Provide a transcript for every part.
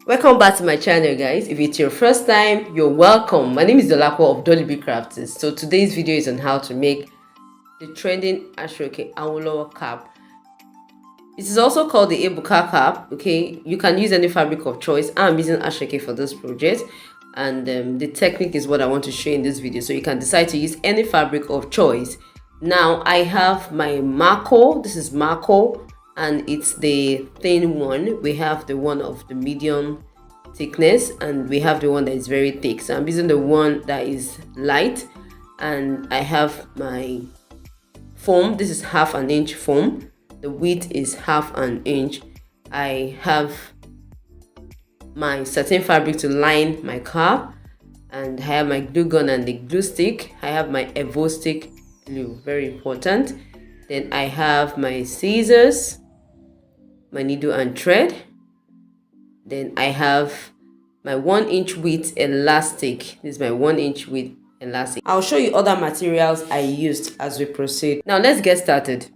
Welcome back to my channel, guys. If it's your first time, you're welcome. My name is DoliveB of DoliveB Crafts. So today's video is on how to make the trending Aso-oke Awolowo Cap. It is also called the Ebuka Cap. Okay, you can use any fabric of choice. I'm using Aso-oke for this project, and the technique is what I want to show in this video. So you can decide to use any fabric of choice. Now I have my Maco. This is Maco, and it's the thin one. We have the one of the medium thickness, and we have the one that is very thick. So I'm using the one that is light, and I have my foam. This is 1/2 inch foam. The width is 1/2 inch. I have my satin fabric to line my cap, and I have my glue gun and the glue stick. I have my Evo stick glue, very important. Then I have my scissors, my needle and thread. Then I have my 1-inch width elastic. This is my 1-inch width elastic. I'll show you other materials I used as we proceed. Now let's get started.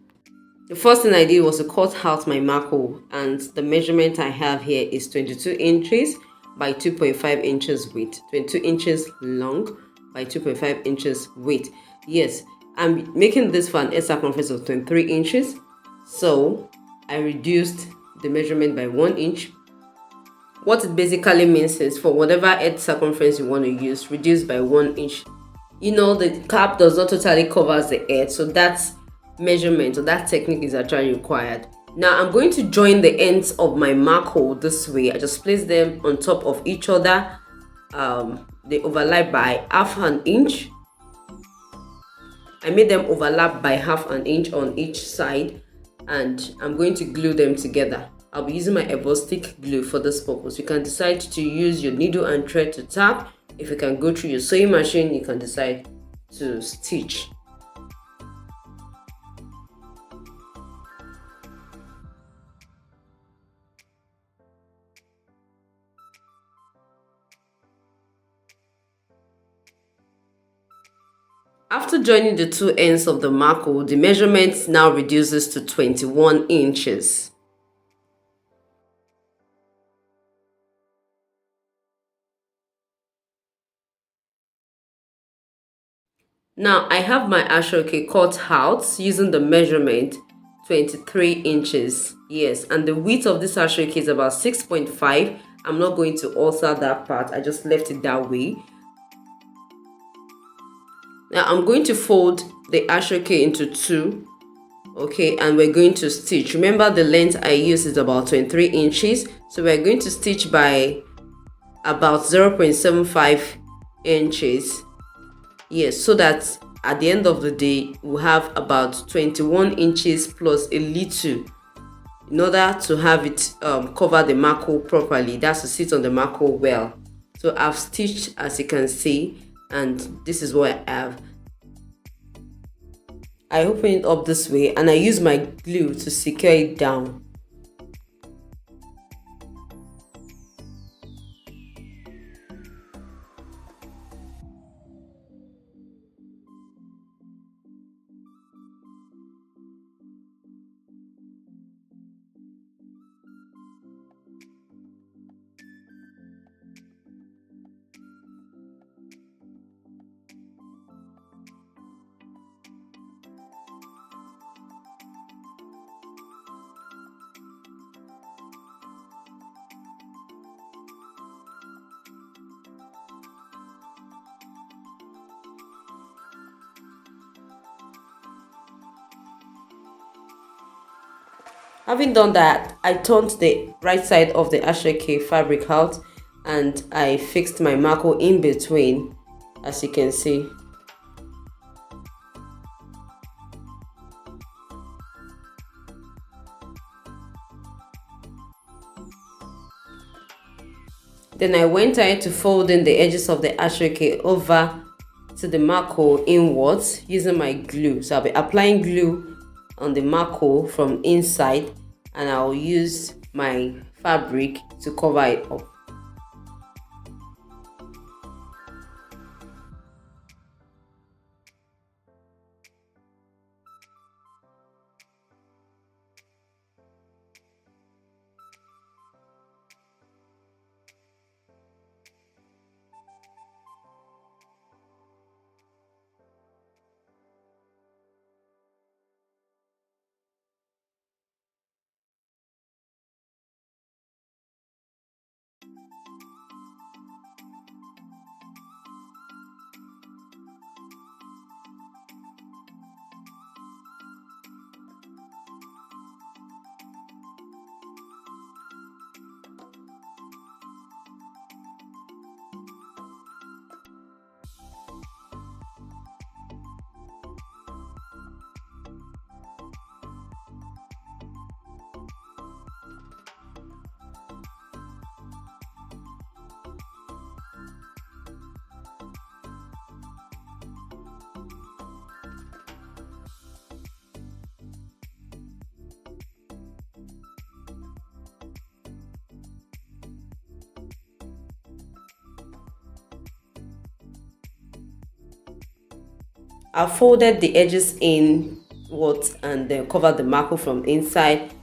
The first thing I did was to cut out my Maco, and the measurement I have here is 22 inches by 2.5 inches width, 22 inches long by 2.5 inches width. Yes, I'm making this for an edge circumference of 23 inches, so I reduced the measurement by 1 inch. What it basically means is for whatever edge circumference you want to use, reduce by 1 inch. You know, the cap does not totally cover the edge, so that's measurement, so that technique is actually required. Now I'm going to join the ends of my Maco this way. I just place them on top of each other. They overlap by 1/2 inch. I made them overlap by 1/2 inch on each side, and I'm going to glue them together. I'll be using my Evo stick glue for this purpose. You can decide to use your needle and thread to tap. If you can go through your sewing machine, you can decide to stitch. After joining the two ends of the Maco, the measurement now reduces to 21 inches. Now I have my Aso-oke cut out using the measurement 23 inches. Yes, and the width of this Aso-oke is about 6.5. I'm not going to alter that part. I just left it that way. Now I'm going to fold the Aso-oke into two, okay, and we're going to stitch. Remember, the length I use is about 23 inches, so we're going to stitch by about 0.75 inches. Yes, so that at the end of the day we'll have about 21 inches plus a little, in order to have it cover the Maco properly. That's to sit on the Maco well. So I've stitched, as you can see, and this is what I have. I open it up this way, and I use my glue to secure it down. Having done that, I turned the right side of the Aso-oke fabric out, and I fixed my Maco in between, as you can see. Then I went ahead to fold in the edges of the Aso-oke over to the Maco inwards using my glue. So I'll be applying glue on the Maco from inside, and I'll use my fabric to cover it up. I folded the edges inwards and then covered the Maco from inside.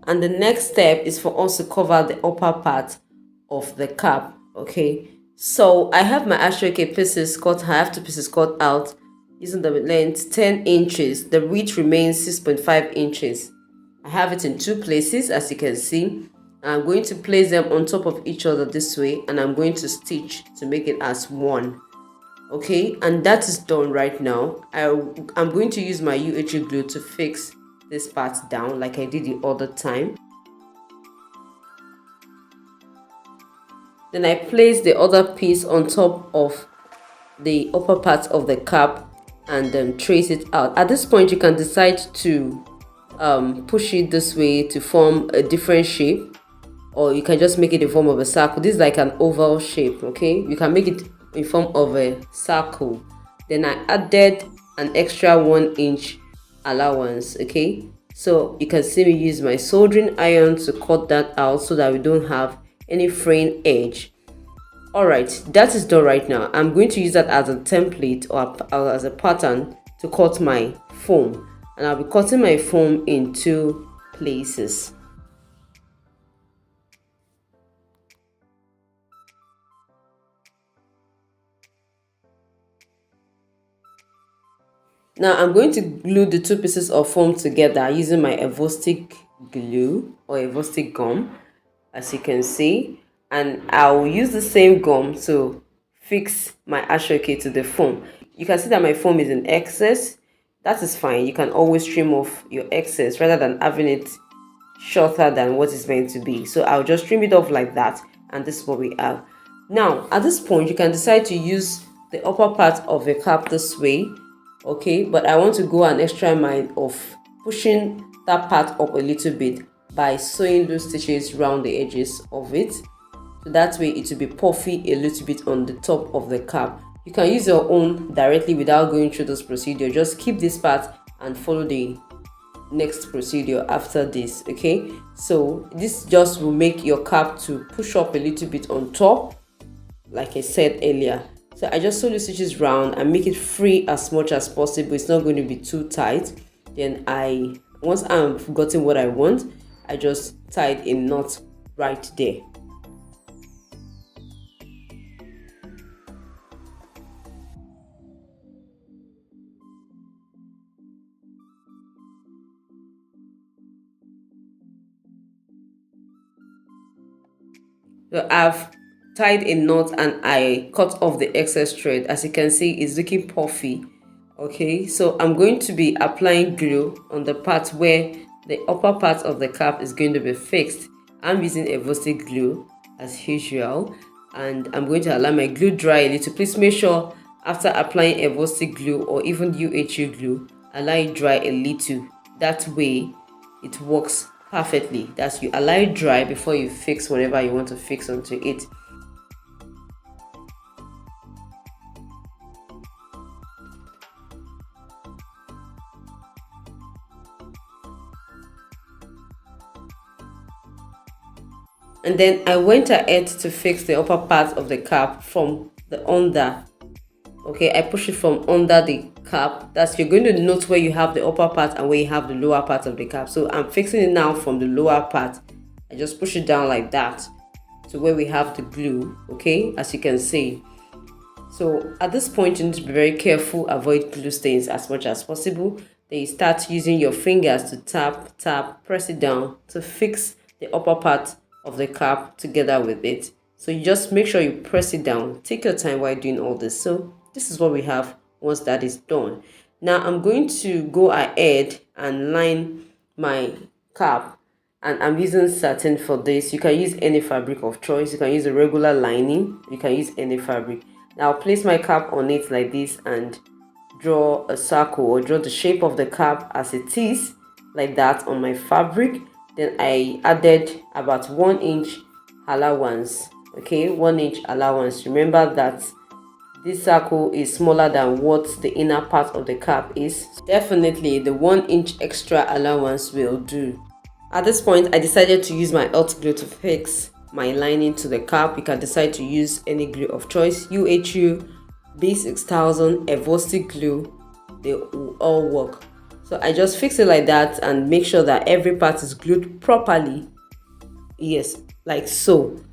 And the next step is for us to cover the upper part of the cap. Okay, so I have my Aso-oke pieces cut. I have 2 pieces cut out using the length 10 inches. The width remains 6.5 inches. I have it in 2 places, as you can see. I'm going to place them on top of each other this way, and I'm going to stitch to make it as one. Okay, and that is done right now. I'm going to use my UHU glue to fix this part down like I did the other time. Then I place the other piece on top of the upper part of the cap and then trace it out. At this point, you can decide to push it this way to form a different shape, or you can just make it in form of a circle. This is like an oval shape. Okay, you can make it in form of a circle. Then I added an extra 1 inch allowance. Okay, so you can see me use my soldering iron to cut that out so that we don't have any fraying edge. All right, that is done right now. I'm going to use that as a template or as a pattern to cut my foam, and I'll be cutting my foam in 2 places. Now I'm going to glue the 2 pieces of foam together using my Evo-stick glue or Evo-stick gum, as you can see, and I'll use the same gum to fix my Aso-oke to the foam. You can see that my foam is in excess. That is fine. You can always trim off your excess rather than having it shorter than what it's meant to be. So I'll just trim it off like that, and this is what we have. Now at this point, you can decide to use the upper part of the cap this way. Okay, but I want to go an extra mile of pushing that part up a little bit by sewing those stitches around the edges of it, so that way it will be puffy a little bit on the top of the cap. You can use your own directly without going through this procedure. Just keep this part and follow the next procedure after this. Okay, so this just will make your cap to push up a little bit on top, like I said earlier. So I just sew the stitches round and make it free as much as possible. It's not going to be too tight. Then once I've gotten what I want, I just tied a knot right there. So I've tied a knot and I cut off the excess thread. As you can see, it's looking puffy. Okay, so I'm going to be applying glue on the part where the upper part of the cap is going to be fixed. I'm using Evo-stick glue as usual, and I'm going to allow my glue dry a little. Please make sure after applying Evo-stick glue or even UHU glue, allow it dry a little. That way it works perfectly. That's, you allow it dry before you fix whatever you want to fix onto it. And then I went ahead to fix the upper part of the cap from the under. Okay, I push it from under the cap. That's, you're going to note where you have the upper part and where you have the lower part of the cap. So I'm fixing it now from the lower part. I just push it down like that to where we have the glue. Okay, as you can see. So at this point, you need to be very careful, avoid glue stains as much as possible. Then you start using your fingers to tap, press it down to fix the upper part of the cap together with it. So you just make sure you press it down. Take your time while doing all this. So this is what we have once that is done. Now I'm going to go ahead and line my cap, and I'm using satin for this. You can use any fabric of choice. You can use a regular lining. You can use any fabric. Now I'll place my cap on it like this and draw a circle, or draw the shape of the cap as it is, like that on my fabric. Then I added about 1 inch allowance. Okay, 1 inch allowance. Remember that this circle is smaller than what the inner part of the cap is. Definitely the 1 inch extra allowance will do. At this point, I decided to use my hot glue to fix my lining to the cap. You can decide to use any glue of choice. UHU B6000 Evo-stick glue they will all work. So I just fix it like that and make sure that every part is glued properly. Yes, like so.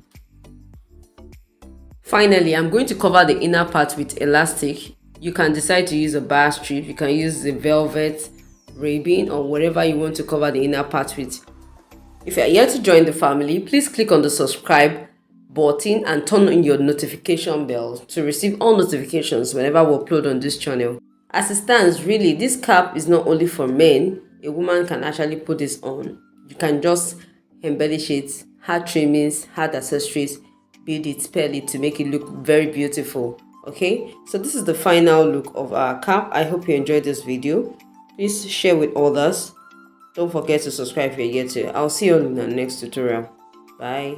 Finally, I'm going to cover the inner part with elastic. You can decide to use a bar strip, you can use the velvet, ribbon, or whatever you want to cover the inner part with. If you are yet to join the family, please click on the subscribe button and turn on your notification bell to receive all notifications whenever we upload on this channel. As it stands, really, this cap is not only for men. A woman can actually put this on. You can just embellish it, add trimmings, add accessories, build it, spell it to make it look very beautiful. Okay, so this is the final look of our cap. I hope you enjoyed this video. Please share with others. Don't forget to subscribe if you're yet to. I'll see you in the next tutorial. Bye.